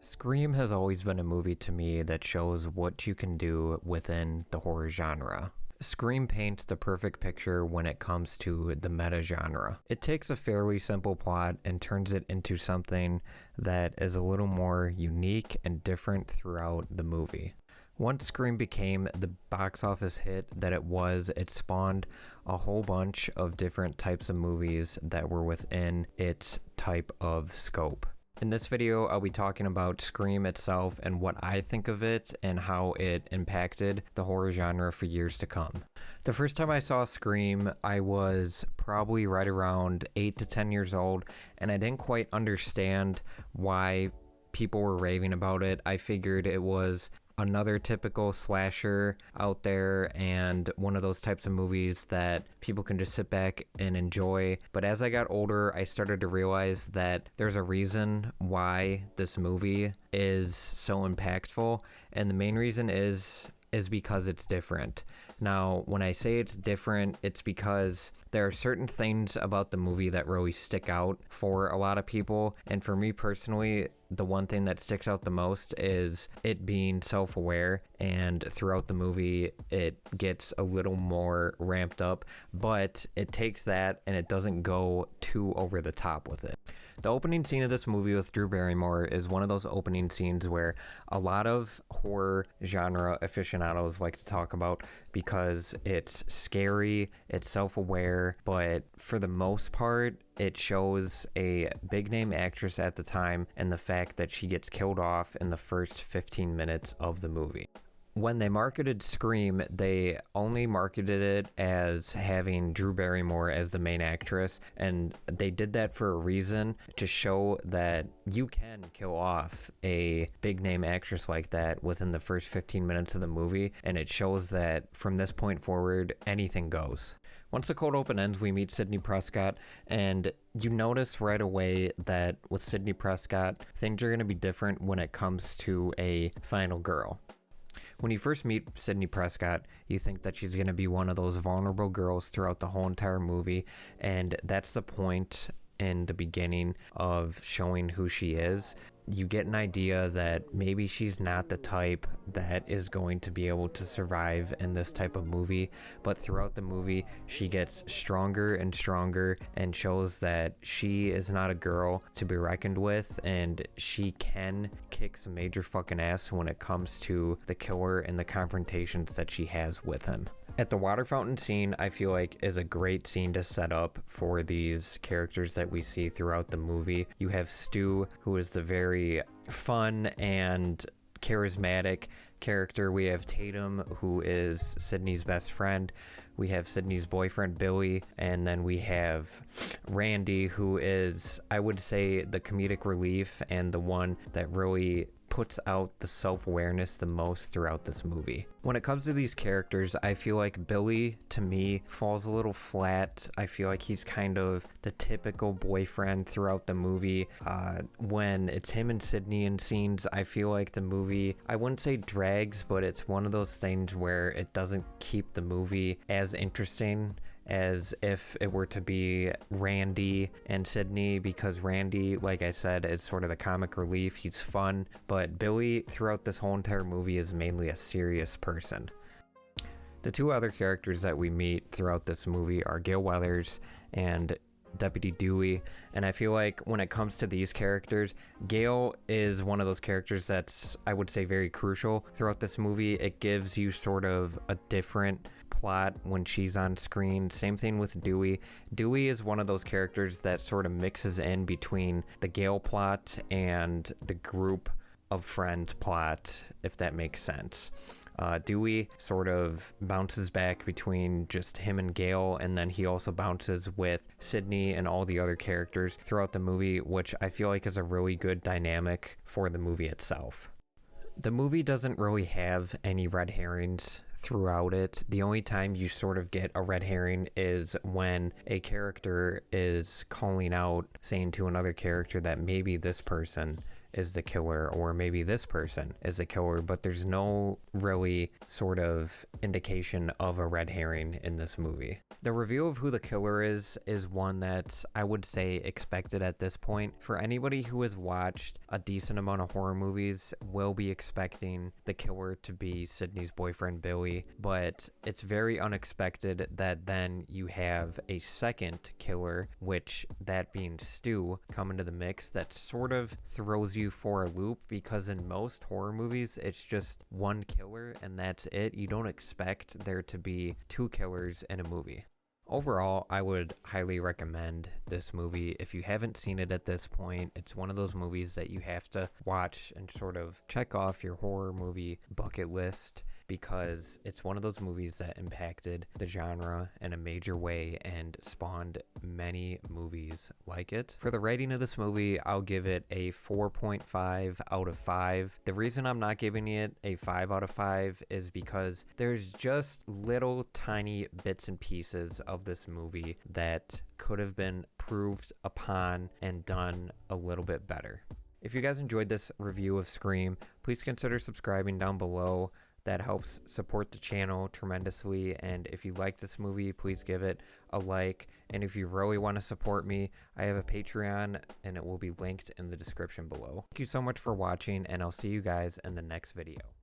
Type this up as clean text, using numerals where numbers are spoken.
Scream has always been a movie to me that shows what you can do within the horror genre. Scream paints the perfect picture when it comes to the meta genre. It takes a fairly simple plot and turns it into something that is a little more unique and different throughout the movie. Once Scream became the box office hit that it was, it spawned a whole bunch of different types of movies that were within its type of scope. In this video, I'll be talking about Scream itself and what I think of it and how it impacted the horror genre for years to come. The first time I saw Scream, I was probably right around 8 to 10 years old, and I didn't quite understand why people were raving about it. I figured it was another typical slasher out there and one of those types of movies that people can just sit back and enjoy. But as I got older, I started to realize that there's a reason why this movie is so impactful, and the main reason is because it's different. Now, when I say it's different, it's because there are certain things about the movie that really stick out for a lot of people, and for me personally, the one thing that sticks out the most is it being self-aware, and throughout the movie it gets a little more ramped up, but it takes that and it doesn't go too over the top with it. The opening scene of this movie with Drew Barrymore is one of those opening scenes where a lot of horror genre aficionados like to talk about because it's scary, it's self-aware, but for the most part, it shows a big name actress at the time and the fact that she gets killed off in the first 15 minutes of the movie. When they marketed Scream, they only marketed it as having Drew Barrymore as the main actress, and they did that for a reason, to show that you can kill off a big name actress like that within the first 15 minutes of the movie, and it shows that from this point forward, anything goes. Once the cold open ends, we meet Sidney Prescott, and you notice right away that with Sidney Prescott, things are going to be different when it comes to a final girl. When you first meet Sidney Prescott, you think that she's going to be one of those vulnerable girls throughout the whole entire movie, and that's the point in the beginning of showing who she is. You get an idea that maybe she's not the type that is going to be able to survive in this type of movie, but throughout the movie she gets stronger and stronger and shows that she is not a girl to be reckoned with, and she can kick some major fucking ass when it comes to the killer and the confrontations that she has with him. At the water fountain scene, I feel like is a great scene to set up for these characters that we see throughout the movie. You have Stu, who is the very fun and charismatic character. We have Tatum, who is Sydney's best friend. We have Sydney's boyfriend, Billy. And then we have Randy, who is, I would say, the comedic relief and the one that really puts out the self-awareness the most throughout this movie. When it comes to these characters, I feel like Billy, to me, falls a little flat. I feel like he's kind of the typical boyfriend throughout the movie. When it's him and Sydney in scenes, I feel like the movie, I wouldn't say drags, but it's one of those things where it doesn't keep the movie as interesting as if it were to be Randy and Sydney, because Randy, like I said, is sort of the comic relief. He's fun, but Billy throughout this whole entire movie is mainly a serious person. The two other characters that we meet throughout this movie are Gail Weathers and Deputy Dewey, and I feel like when it comes to these characters, Gail is one of those characters that's, I would say, very crucial throughout this movie. It gives you sort of a different plot when she's on screen. Same thing with Dewey. Dewey is one of those characters that sort of mixes in between the Gail plot and the group of friends plot, if that makes sense. Dewey sort of bounces back between just him and Gail, and then he also bounces with Sydney and all the other characters throughout the movie, which I feel like is a really good dynamic for the movie itself. The movie doesn't really have any red herrings throughout it. The only time you sort of get a red herring is when a character is calling out, saying to another character that maybe this person is the killer, or maybe this person is the killer, but there's no really sort of indication of a red herring in this movie. The reveal of who the killer is one that I would say expected at this point. For anybody who has watched a decent amount of horror movies will be expecting the killer to be Sydney's boyfriend Billy, but it's very unexpected that then you have a second killer, which that being Stu, come into the mix. That sort of throws you for a loop, because in most horror movies it's just one killer and that's it. You don't expect there to be two killers in a movie. Overall, I would highly recommend this movie. If you haven't seen it at this point, it's one of those movies that you have to watch and sort of check off your horror movie bucket list, because it's one of those movies that impacted the genre in a major way and spawned many movies like it. For the rating of this movie, I'll give it a 4.5 out of 5. The reason I'm not giving it a 5 out of 5 is because there's just little tiny bits and pieces of this movie that could have been improved upon and done a little bit better. If you guys enjoyed this review of Scream, please consider subscribing down below. That helps support the channel tremendously. And if you like this movie, please give it a like. And if you really want to support me, I have a Patreon and it will be linked in the description below. Thank you so much for watching, and I'll see you guys in the next video.